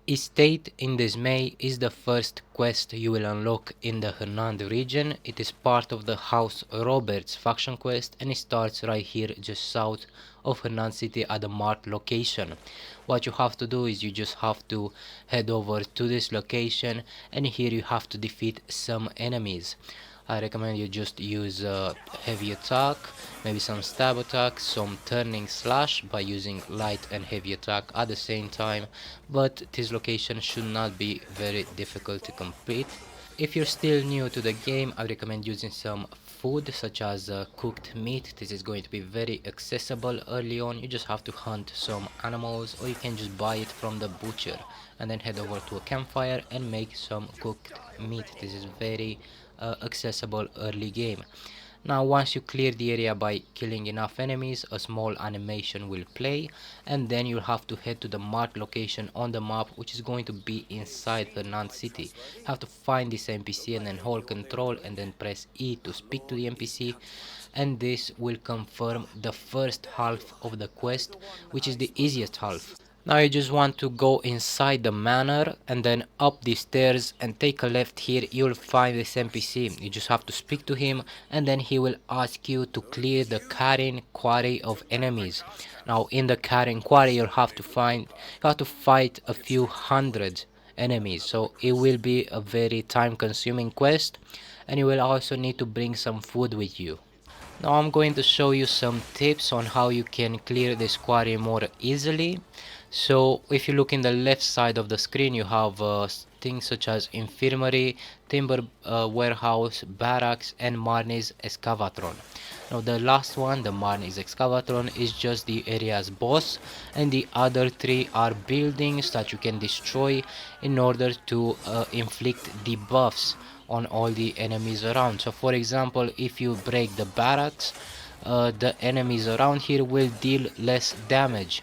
Estate in Dismay is the first quest you will unlock in the Hernand region. It is part of the House Roberts faction quest and it starts right here just south of Hernand city at the marked location. What you have to do is you just have to head over to this location and here you have to defeat some enemies. I recommend you just use heavy attack, maybe some stab attack, some turning slash by using light and heavy attack at the same time, but this location should not be very difficult to complete. If you're still new to the game, I recommend using some food such as cooked meat. This is going to be very accessible early on. You just have to hunt some animals or you can just buy it from the butcher and then head over to a campfire and make some cooked meat. This is very accessible early game. Now once you clear the area by killing enough enemies, a small animation will play and then you'll have to head to the marked location on the map, which is going to be inside Hernand city. You have to find this NPC and then hold control and then press E to speak to the NPC, and this will confirm the first half of the quest, which is the easiest half. Now you just want to go inside the manor and then up the stairs and take a left here. You'll find this NPC. You just have to speak to him and then he will ask you to clear the Karin quarry of enemies. Now in the Karin quarry you have to fight a few hundred enemies, so it will be a very time consuming quest and you will also need to bring some food with you. Now I'm going to show you some tips on how you can clear this quarry more easily. So if you look in the left side of the screen, you have things such as infirmary, timber warehouse, barracks and marni's excavatron. Now the last one, the marni's excavatron, is just the area's boss, and the other three are buildings that you can destroy in order to inflict debuffs on all the enemies around. So for example, if you break the barracks, the enemies around here will deal less damage.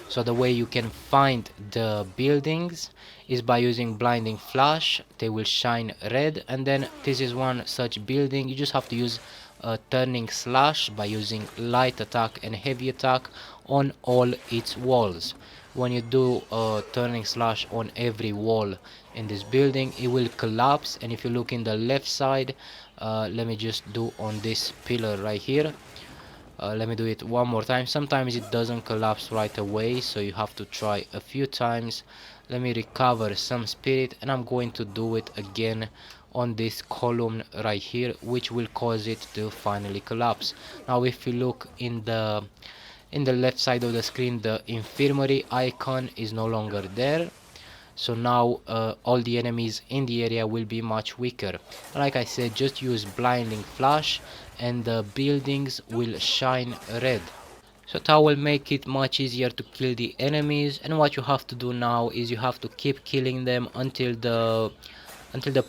So the way you can find the buildings is by using blinding flash. They will shine red, and then this is one such building. You just have to use a turning slash by using light attack and heavy attack on all its walls. When you do a turning slash on every wall in this building, it will collapse. And if you look in the left side, let me just do on this pillar right here. Let me do it one more time. Sometimes it doesn't collapse right away, so you have to try a few times. Let me recover some spirit and I'm going to do it again on this column right here, which will cause it to finally collapse. Now if you look in the left side of the screen, the infirmary icon is no longer there. So now all the enemies in the area will be much weaker. Like I said, just use blinding flash and the buildings will shine red. So that will make it much easier to kill the enemies, and what you have to do now is you have to keep killing them until the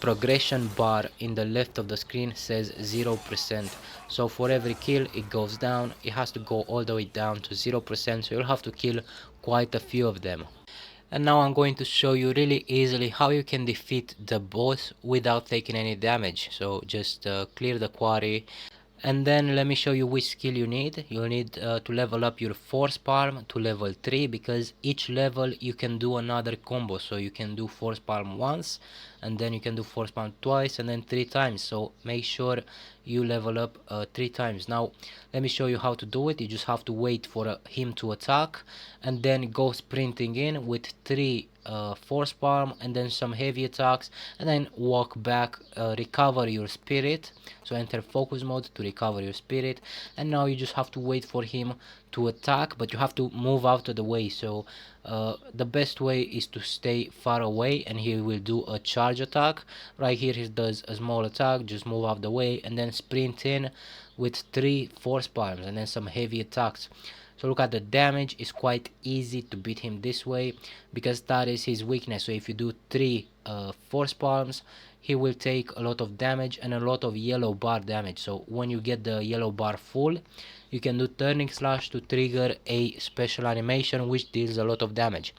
progression bar in the left of the screen says 0%. So for every kill it goes down, it has to go all the way down to 0%, so you'll have to kill quite a few of them. And now I'm going to show you really easily how you can defeat the boss without taking any damage. So just clear the quarry, and then let me show you which skill you need. You need to level up your force palm to level 3, because each level you can do another combo. So you can do force palm once, and then you can do force palm twice, and then 3 times. So make sure you level up 3 times. Now let me show you how to do it. You just have to wait for him to attack and then go sprinting in with 3 force palm and then some heavy attacks, and then walk back, recover your spirit. So enter focus mode to recover your spirit, and now you just have to wait for him to attack, but you have to move out of the way. So the best way is to stay far away, and he will do a charge attack. Right here he does a small attack, just move out the way and then sprint in with 3 force palms and then some heavy attacks. So look at the damage. It's quite easy to beat him this way because that is his weakness. So if you do 3 force palms, he will take a lot of damage and a lot of yellow bar damage. So when you get the yellow bar full, you can do turning slash to trigger a special animation which deals a lot of damage.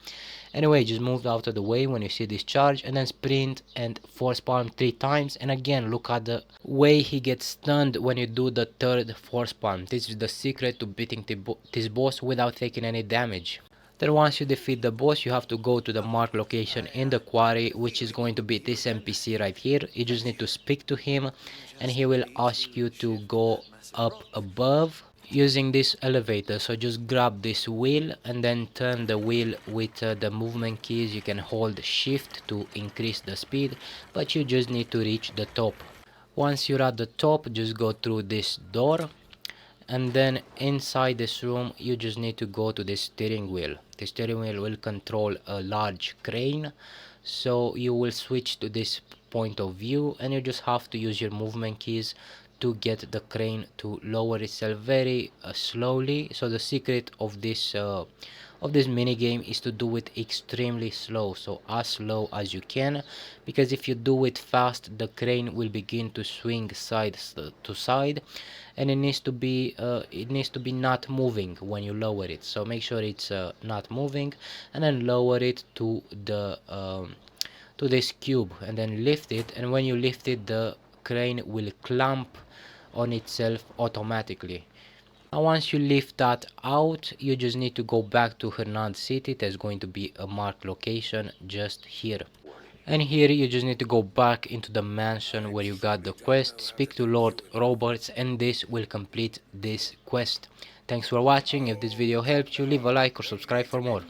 Anyway, just move out of the way when you see this charge, and then sprint and force palm 3 times. And again, look at the way he gets stunned when you do the 3rd force palm. This is the secret to beating this boss without taking any damage. Then once you defeat the boss, you have to go to the marked location in the quarry, which is going to be this NPC right here. You just need to speak to him and he will ask you to go up above using this elevator. So just grab this wheel and then turn the wheel with the movement keys. You can hold shift to increase the speed, but you just need to reach the top. Once you're at the top, just go through this door, and then inside this room you just need to go to the steering wheel. The steering wheel will control a large crane, so you will switch to this point of view and you just have to use your movement keys to get the crane to lower itself very slowly. So the secret of this mini game is to do it extremely slow, so as slow as you can, because if you do it fast the crane will begin to swing side to side, and it needs to be not moving when you lower it. So make sure it's not moving, and then lower it to this cube and then lift it, and when you lift it the crane will clamp on itself automatically. Now once you lift that out, you just need to go back to Hernand city. There's going to be a marked location just here. And here you just need to go back into the mansion where you got the quest, speak to Lord Roberts, and this will complete this quest. Thanks for watching. If this video helped you, leave a like or subscribe for more.